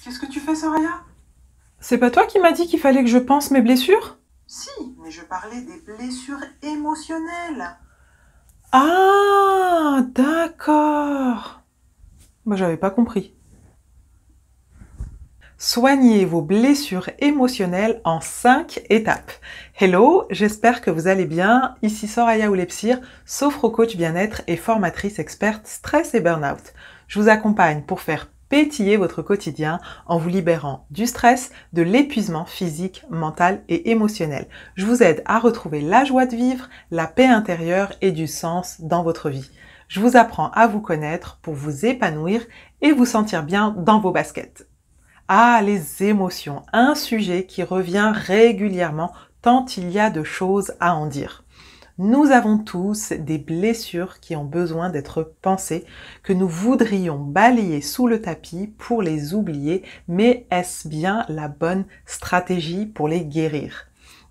Qu'est-ce que tu fais, Soraya? C'est pas toi qui m'as dit qu'il fallait que je pense mes blessures? Si, mais je parlais des blessures émotionnelles. Ah, d'accord. Moi, j'avais pas compris. Soignez vos blessures émotionnelles en 5 étapes. Hello, j'espère que vous allez bien. Ici Soraya Oulepsir, sophro-coach bien-être et formatrice experte stress et burn-out. Je vous accompagne pour faire pétiller votre quotidien en vous libérant du stress, de l'épuisement physique, mental et émotionnel. Je vous aide à retrouver la joie de vivre, la paix intérieure et du sens dans votre vie. Je vous apprends à vous connaître pour vous épanouir et vous sentir bien dans vos baskets. Ah, les émotions, un sujet qui revient régulièrement tant il y a de choses à en dire. Nous avons tous des blessures qui ont besoin d'être pensées, que nous voudrions balayer sous le tapis pour les oublier, mais est-ce bien la bonne stratégie pour les guérir ?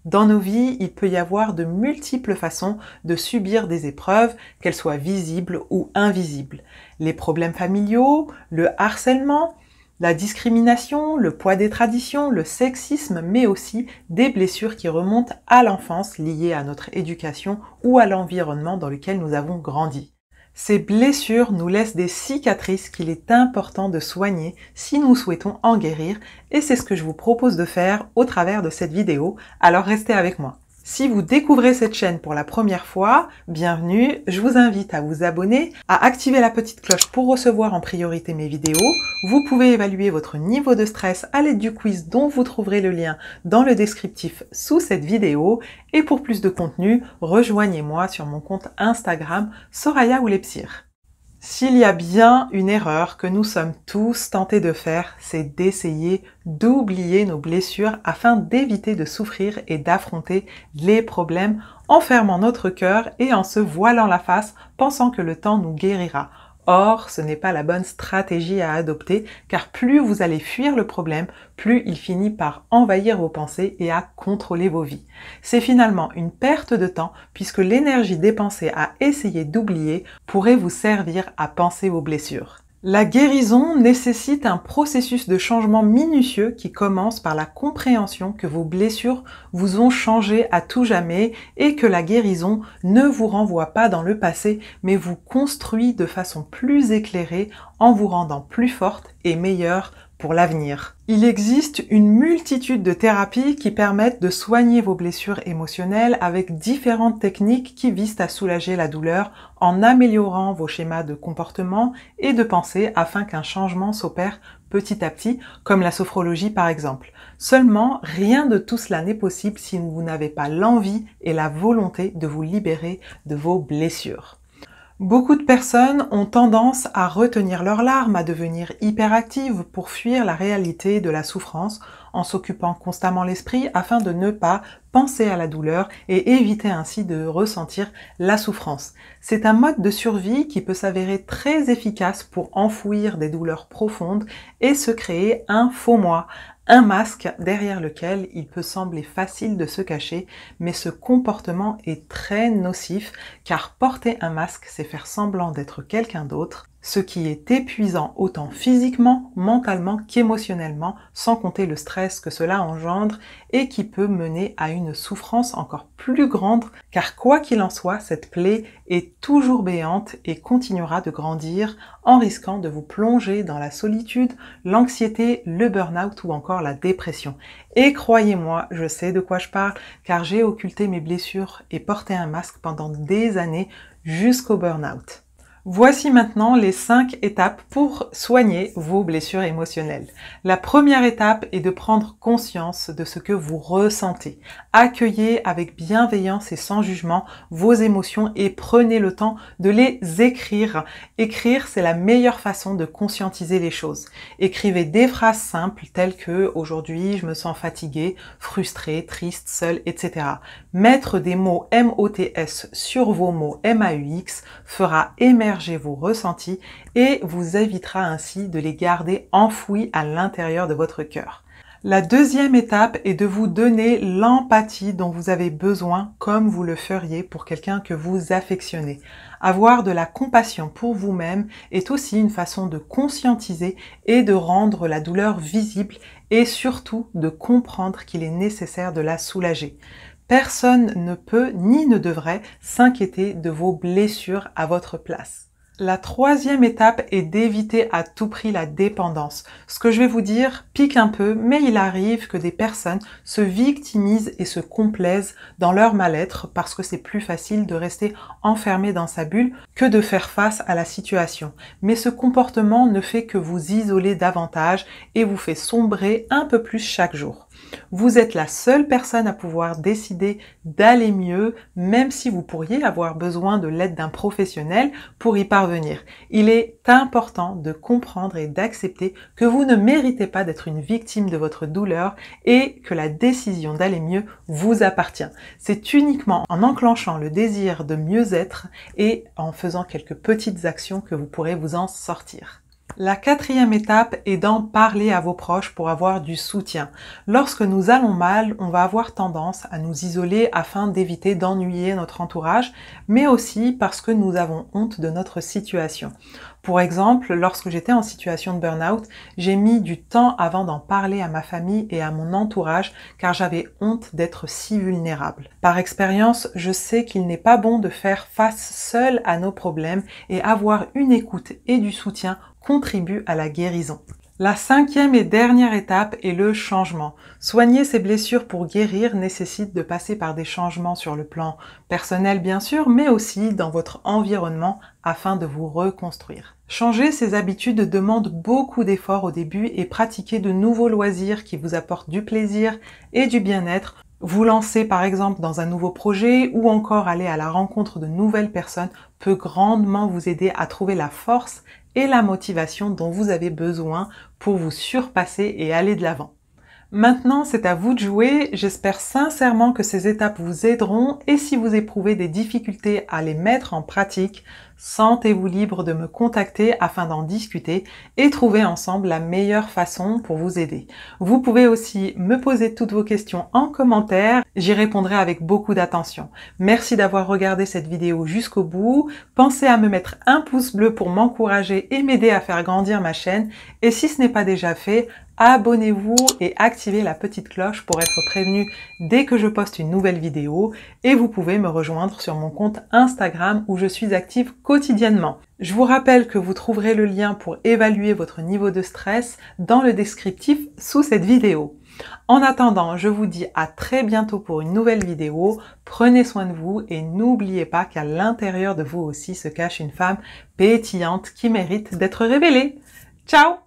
Dans nos vies, il peut y avoir de multiples façons de subir des épreuves, qu'elles soient visibles ou invisibles. Les problèmes familiaux, le harcèlement, la discrimination, le poids des traditions, le sexisme, mais aussi des blessures qui remontent à l'enfance liées à notre éducation ou à l'environnement dans lequel nous avons grandi. Ces blessures nous laissent des cicatrices qu'il est important de soigner si nous souhaitons en guérir et c'est ce que je vous propose de faire au travers de cette vidéo, alors restez avec moi. Si vous découvrez cette chaîne pour la première fois, bienvenue, je vous invite à vous abonner, à activer la petite cloche pour recevoir en priorité mes vidéos. Vous pouvez évaluer votre niveau de stress à l'aide du quiz dont vous trouverez le lien dans le descriptif sous cette vidéo. Et pour plus de contenu, rejoignez-moi sur mon compte Instagram Soraya Oulepsir. S'il y a bien une erreur que nous sommes tous tentés de faire, c'est d'essayer d'oublier nos blessures afin d'éviter de souffrir et d'affronter les problèmes en fermant notre cœur et en se voilant la face, pensant que le temps nous guérira. Or, ce n'est pas la bonne stratégie à adopter, car plus vous allez fuir le problème, plus il finit par envahir vos pensées et à contrôler vos vies. C'est finalement une perte de temps, puisque l'énergie dépensée à essayer d'oublier pourrait vous servir à penser vos blessures. La guérison nécessite un processus de changement minutieux qui commence par la compréhension que vos blessures vous ont changé à tout jamais et que la guérison ne vous renvoie pas dans le passé mais vous construit de façon plus éclairée en vous rendant plus forte et meilleure pour l'avenir. Il existe une multitude de thérapies qui permettent de soigner vos blessures émotionnelles avec différentes techniques qui visent à soulager la douleur en améliorant vos schémas de comportement et de pensée afin qu'un changement s'opère petit à petit, comme la sophrologie par exemple. Seulement, rien de tout cela n'est possible si vous n'avez pas l'envie et la volonté de vous libérer de vos blessures. Beaucoup de personnes ont tendance à retenir leurs larmes, à devenir hyperactives pour fuir la réalité de la souffrance en s'occupant constamment l'esprit afin de ne pas penser à la douleur et éviter ainsi de ressentir la souffrance. C'est un mode de survie qui peut s'avérer très efficace pour enfouir des douleurs profondes et se créer un faux moi, un masque derrière lequel il peut sembler facile de se cacher, mais ce comportement est très nocif car porter un masque, c'est faire semblant d'être quelqu'un d'autre, ce qui est épuisant autant physiquement, mentalement qu'émotionnellement, sans compter le stress que cela engendre et qui peut mener à une souffrance encore plus grande car quoi qu'il en soit, cette plaie est toujours béante et continuera de grandir en risquant de vous plonger dans la solitude, l'anxiété, le burn-out ou encore la dépression. Et croyez-moi, je sais de quoi je parle car j'ai occulté mes blessures et porté un masque pendant des années jusqu'au burn-out. Voici maintenant les 5 étapes pour soigner vos blessures émotionnelles. La première étape est de prendre conscience de ce que vous ressentez. Accueillez avec bienveillance et sans jugement vos émotions et prenez le temps de les écrire. Écrire, c'est la meilleure façon de conscientiser les choses. Écrivez des phrases simples telles que « aujourd'hui, je me sens fatigué, frustré, triste, seul, etc. » Mettre des mots MOTS sur vos mots MAUX fera émerger vos ressentis et vous évitera ainsi de les garder enfouis à l'intérieur de votre cœur. La deuxième étape est de vous donner l'empathie dont vous avez besoin comme vous le feriez pour quelqu'un que vous affectionnez. Avoir de la compassion pour vous-même est aussi une façon de conscientiser et de rendre la douleur visible et surtout de comprendre qu'il est nécessaire de la soulager. Personne ne peut ni ne devrait s'inquiéter de vos blessures à votre place. La troisième étape est d'éviter à tout prix la dépendance. Ce que je vais vous dire pique un peu, mais il arrive que des personnes se victimisent et se complaisent dans leur mal-être parce que c'est plus facile de rester enfermé dans sa bulle que de faire face à la situation. Mais ce comportement ne fait que vous isoler davantage et vous fait sombrer un peu plus chaque jour. Vous êtes la seule personne à pouvoir décider d'aller mieux, même si vous pourriez avoir besoin de l'aide d'un professionnel pour y parvenir. Il est important de comprendre et d'accepter que vous ne méritez pas d'être une victime de votre douleur et que la décision d'aller mieux vous appartient. C'est uniquement en enclenchant le désir de mieux être et en faisant quelques petites actions que vous pourrez vous en sortir. La quatrième étape est d'en parler à vos proches pour avoir du soutien. Lorsque nous allons mal, on va avoir tendance à nous isoler afin d'éviter d'ennuyer notre entourage, mais aussi parce que nous avons honte de notre situation. Pour exemple, lorsque j'étais en situation de burn-out, j'ai mis du temps avant d'en parler à ma famille et à mon entourage car j'avais honte d'être si vulnérable. Par expérience, je sais qu'il n'est pas bon de faire face seul à nos problèmes et avoir une écoute et du soutien contribue à la guérison. La cinquième et dernière étape est le changement. Soigner ses blessures pour guérir nécessite de passer par des changements sur le plan personnel bien sûr, mais aussi dans votre environnement afin de vous reconstruire. Changer ses habitudes demande beaucoup d'efforts au début et pratiquer de nouveaux loisirs qui vous apportent du plaisir et du bien-être. Vous lancer par exemple dans un nouveau projet ou encore aller à la rencontre de nouvelles personnes peut grandement vous aider à trouver la force et la motivation dont vous avez besoin pour vous surpasser et aller de l'avant. Maintenant, c'est à vous de jouer. J'espère sincèrement que ces étapes vous aideront et si vous éprouvez des difficultés à les mettre en pratique, sentez-vous libre de me contacter afin d'en discuter et trouver ensemble la meilleure façon pour vous aider. Vous pouvez aussi me poser toutes vos questions en commentaire, j'y répondrai avec beaucoup d'attention. Merci d'avoir regardé cette vidéo jusqu'au bout. Pensez à me mettre un pouce bleu pour m'encourager et m'aider à faire grandir ma chaîne. Et si ce n'est pas déjà fait, abonnez-vous et activez la petite cloche pour être prévenu dès que je poste une nouvelle vidéo et vous pouvez me rejoindre sur mon compte Instagram où je suis active quotidiennement. Je vous rappelle que vous trouverez le lien pour évaluer votre niveau de stress dans le descriptif sous cette vidéo. En attendant, je vous dis à très bientôt pour une nouvelle vidéo. Prenez soin de vous et n'oubliez pas qu'à l'intérieur de vous aussi se cache une femme pétillante qui mérite d'être révélée. Ciao!